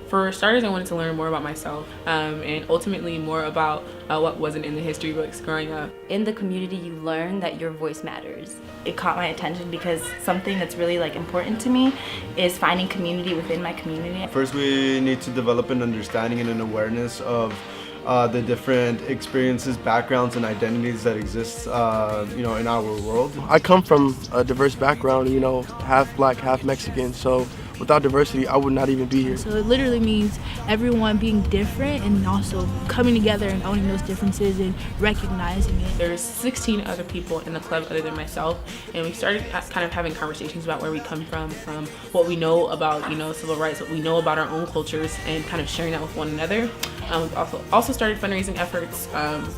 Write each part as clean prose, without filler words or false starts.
For starters, I wanted to learn more about myself and ultimately more about what wasn't in the history books growing up. In the community, you learn that your voice matters. It caught my attention because something that's really important to me is finding community within my community. First, we need to develop an understanding and an awareness of the different experiences, backgrounds, and identities that exist, in our world. I come from a diverse background, half black, half Mexican, so without diversity, I would not even be here. So it literally means everyone being different and also coming together and owning those differences and recognizing it. There's 16 other people in the club other than myself, and we started kind of having conversations about where we come from what we know about, civil rights, what we know about our own cultures, and kind of sharing that with one another. We've also started fundraising efforts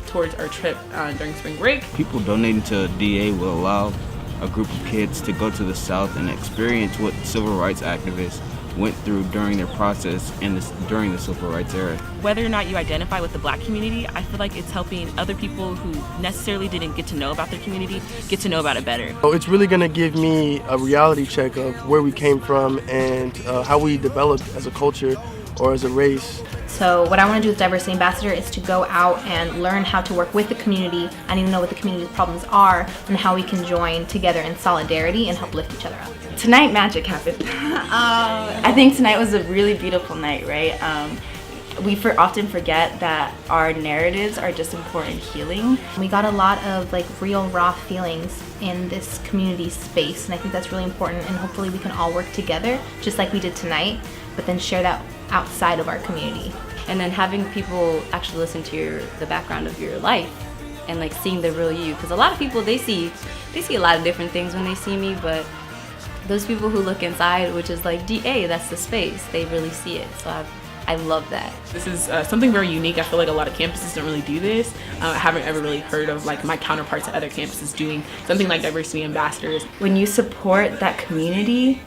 towards our trip during spring break. People donating to DA will allow a group of kids to go to the South and experience what civil rights activists went through during their process and during the civil rights era. Whether or not you identify with the black community, I feel like it's helping other people who necessarily didn't get to know about their community get to know about it better. So it's really going to give me a reality check of where we came from and how we developed as a culture or as a race. So what I want to do as Diversity Ambassador is to go out and learn how to work with the community and even know what the community's problems are and how we can join together in solidarity and help lift each other up. Tonight, magic happened. I think tonight was a really beautiful night, right? We often forget that our narratives are just important healing. We got a lot of real raw feelings in this community space, and I think that's really important, and hopefully we can all work together just like we did tonight, but then share that outside of our community. And then having people actually listen to the background of your life and seeing the real you, because a lot of people they see a lot of different things when they see me, but those people who look inside, which is DA, that's the space, they really see it. So I love that. This is something very unique. I feel like a lot of campuses don't really do this. I haven't ever really heard of my counterparts at other campuses doing something like Diversity Ambassadors. When you support that community,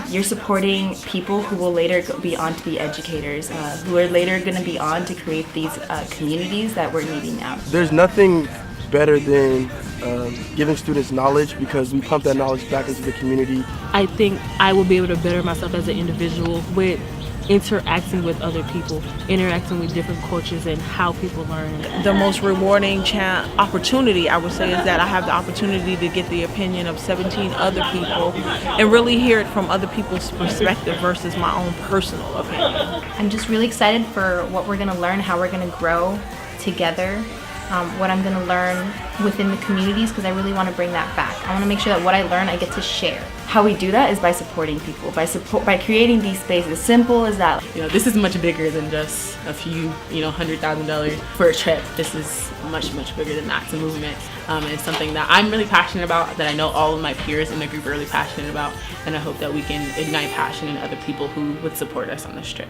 you're supporting people who will later be on to be educators, who are later going to be on to create these communities that we're needing now. There's nothing better than giving students knowledge, because we pump that knowledge back into the community. I think I will be able to better myself as an individual with interacting with other people, interacting with different cultures and how people learn. The most rewarding opportunity, I would say, is that I have the opportunity to get the opinion of 17 other people and really hear it from other people's perspective versus my own personal opinion. I'm just really excited for what we're going to learn, how we're going to grow together, what I'm going to learn within the communities, because I really want to bring that back. I want to make sure that what I learn I get to share. How we do that is by supporting people, by creating these spaces. Simple as that. This is much bigger than just a few, $100,000 for a trip. This is much, much bigger than that. It's a movement. And it's something that I'm really passionate about, that I know all of my peers in the group are really passionate about, and I hope that we can ignite passion in other people who would support us on this trip.